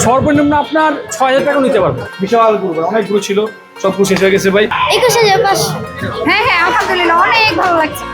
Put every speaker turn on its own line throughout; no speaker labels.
সর্বনিম্ন আপনার ৬,০০০ টাকা নিতে পারবো।
বিশাল গরু, অনেক গরু ছিল, সব গরু শেষ হয়ে গেছে ভাই।
21,500। হ্যাঁ হ্যাঁ, আলহামদুলিল্লাহ অনেক ভালো লাগছে।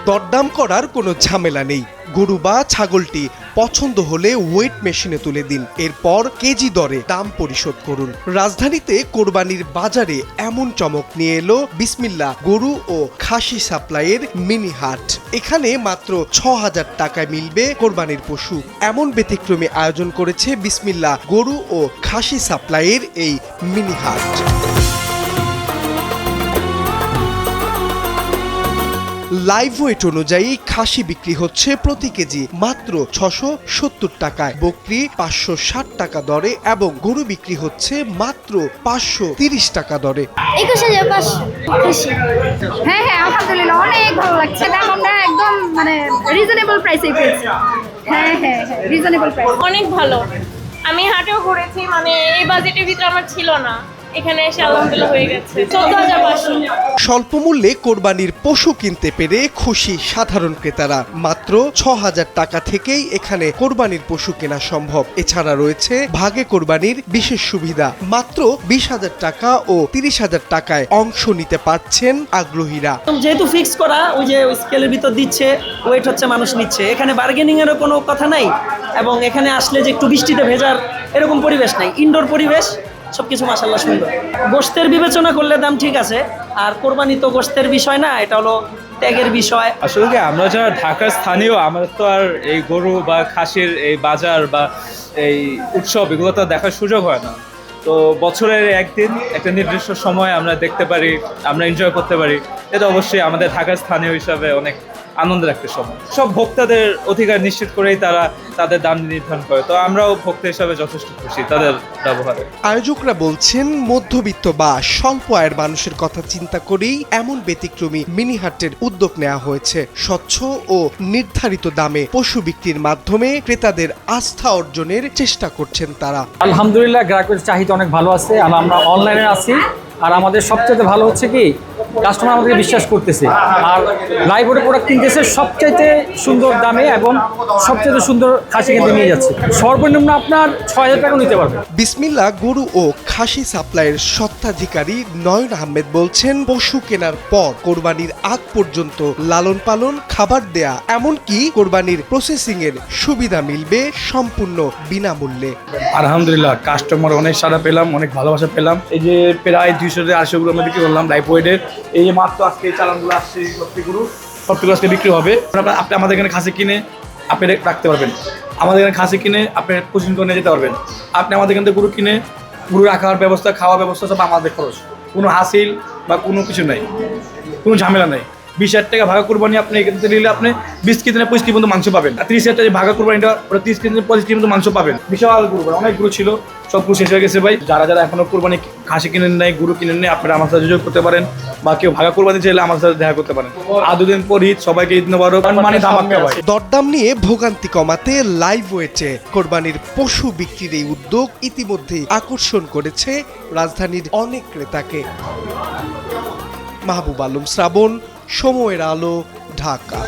দরদাম করার কোনো ঝামেলা নেই। গরু বা ছাগলটি পছন্দ হলে ওয়েট মেশিনে তুলে দিন, এরপর কেজি দরে দাম পরিশোধ করুন। রাজধানীতে কোরবানির বাজারে এমন চমক নিয়ে এলো বিসমিল্লাহ গরু ও খাসি সাপ্লাইয়ের মিনি হাট। এখানে মাত্র ৬,০০০ টাকায় মিলবে কোরবানির পশু। এমন ব্যতিক্রমী আয়োজন করেছে বিসমিল্লাহ গরু ও খাসি সাপ্লাইয়ের এই মিনি হাট। লাইভ ওয়েট অনুযায়ী খাসি বিক্রি হচ্ছে প্রতি কেজি মাত্র ৬৭০ টাকায়, বকরি ৫৬০ টাকা দরে এবং গরু বিক্রি হচ্ছে মাত্র ৫৩০ টাকা দরে।
21,500 খুশি। হ্যাঁ হ্যাঁ, আলহামদুলিল্লাহ অনেক ভালো লাগছে। দাম আমরা একদম রিজনেবল প্রাইসে পেয়েছি। হ্যাঁ হ্যাঁ হ্যাঁ, রিজনেবল প্রাইস।
অনেক ভালো। আমি হাটেও ঘুরেছি, এই বাজেটের ভিতরে আমার ছিল না, এখানে এসে আলহামদুলিল্লাহ হয়ে গেছে। 14,500।
স্বল্প মূল্যে কোরবানির পশু কিনতে পেরে খুশি সাধারণ ক্রেতারা। মাত্র ৬,০০০ টাকা থেকেই এখানে কোরবানির পশু কেনা সম্ভব। এছাড়া রয়েছে ভাগে কোরবানির বিশেষ সুবিধা। মাত্র ২০,০০০ টাকা ও ৩০,০০০ টাকায় অংশ নিতে পারছেন আগ্রহীরা।
যেহেতু ফিক্স করা, ওই যে স্কেলের ভিতর দিচ্ছে, ওয়েট হচ্ছে, মানুষ নিচ্ছে, এখানে বার্গেনিং এরও কোনো কথা নাই। এবং এখানে আসলে যে একটু বৃষ্টিতে ভেজার এরকম পরিবেশ নাই, ইনডোর পরিবেশ, সবকিছু মাশাআল্লাহ সুন্দর। গোশতের বিবেচনা করলে দাম ঠিক আছে, আর কোরবানি তো গোশতের বিষয় না, এটা হলো ত্যাগের বিষয়।
আসলে কি, আমরা যারা ঢাকার স্থানীয়, আমাদের তো আর এই গরু বা খাসির এই বাজার বা এই উৎসব এগুলো তো দেখার সুযোগ হয় না। তো বছরের একদিন একটা নির্দিষ্ট সময় আমরা দেখতে পারি, আমরা এনজয় করতে পারি, এটা অবশ্যই আমাদের ঢাকার স্থানীয় হিসাবে অনেক আনন্দের একটা সময়। সব ভোক্তাদের অধিকার নিশ্চিত করেই তারা তাদের দাম নির্ধারণ করে, তো আমরাও ভোক্তা হিসাবে যথেষ্ট খুশি তাদের ব্যবহারে।
আয়োজকরা বলছেন মধ্যবিত্ত বা স্বল্প আয়ের মানুষের কথা চিন্তা করেই এমন ব্যতিক্রমী মিনি হাটের উদ্যোগ নেওয়া হয়েছে। স্বচ্ছ ও নির্ধারিত দামে পশু বিক্রির মাধ্যমে ক্রেতাদের আস্থা অর্জনের চেষ্টা করছেন তারা।
আলহামদুলিল্লাহ গ্রাহকের চাহিদা অনেক ভালো আছে। আমরা অনলাইনে আছি, আর আমাদের সবচেয়ে ভালো হচ্ছে কি কাস্টমার আমাদেরকে বিশ্বাস করতেছে, আর লাইভ ওয়েট প্রোডাক্ট কিনতেছে সবচাইতে সুন্দর দামে এবং সবচেয়ে সুন্দর খাসি কিনতে নিয়ে যাচ্ছে। সর্বনিম্ন আপনার ৬,০০০ টাকা নিতে পারবে।
বিসমিল্লাহ গরু ও খাসি সাপ্লাইয়ের স্বত্বাধিকারী নয়ন আহমেদ বলছেন, পশু কেনার পর কোরবানির আগ পর্যন্ত লালন পালন, খাবার দেয়া, এমনকি কোরবানির প্রসেসিং এর সুবিধা মিলবে সম্পূর্ণ বিনামূল্যে।
আলহামদুলিল্লাহ কাস্টমার অনেক সাড়া পেলাম, অনেক ভালোবাসা পেলাম। এই যে প্রায় 200-800 গরু আমরা বিক্রি করলাম লাইভ ওয়েটের। এই যে মাত্র আজকে চালানগুলো আসছে, সবগুলো আজকে বিক্রি হবে। আপনি আমাদের এখানে খাসি কিনে আপনি রাখতে পারবেন, আমাদের এখানে খাসি কিনে আপনি প্রসেসিং করে নিয়ে যেতে পারবেন। আপনি আমাদের এখান থেকে গরু কিনে গরু রাখার ব্যবস্থা, খাওয়ার ব্যবস্থা সব আমাদের খরচ, কোনো হাসিল বা কোনো কিছু নাই, কোনো ঝামেলা নাই। 20,000 টাকা ভাগা কোরবানি আপনি এখান থেকে নিলে আপনি 20 কেজি 25 কেজি পর্যন্ত মাংস পাবেন। আর 30,000 টাকা ভাগা কোরবানিটা 30 কেজি 25 কেজি পর্যন্ত মাংস পাবেন। বিশাল গরু, অনেক গরু ছিল, সব গরু শেষ হয়ে গেছে ভাই। যারা যারা এখনো কোরবানি খাসি কিনেন নাই, গরু কিনেন নাই, আপনারা আমার সাথে যোগাযোগ করতে পারেন, বা কেউ ভাগা কোরবানি চাইলে আমার সাথে দেখা করতে পারেন। আর 2 দিন পর ঈদ, সবাইকে ঈদ মোবারক। মানে ধামাকা ভাই।
দরদাম নিয়ে ভোগান্তি কমাতে লাইভ ওয়েটে কোরবানির পশু বিক্রির এই উদ্যোগ ইতিমধ্যেই আকর্ষণ করেছে রাজধানীর অনেক ক্রেতাকে। মাহবুব আলম শ্রাবণ, সময়ের আলো, ঢাকা।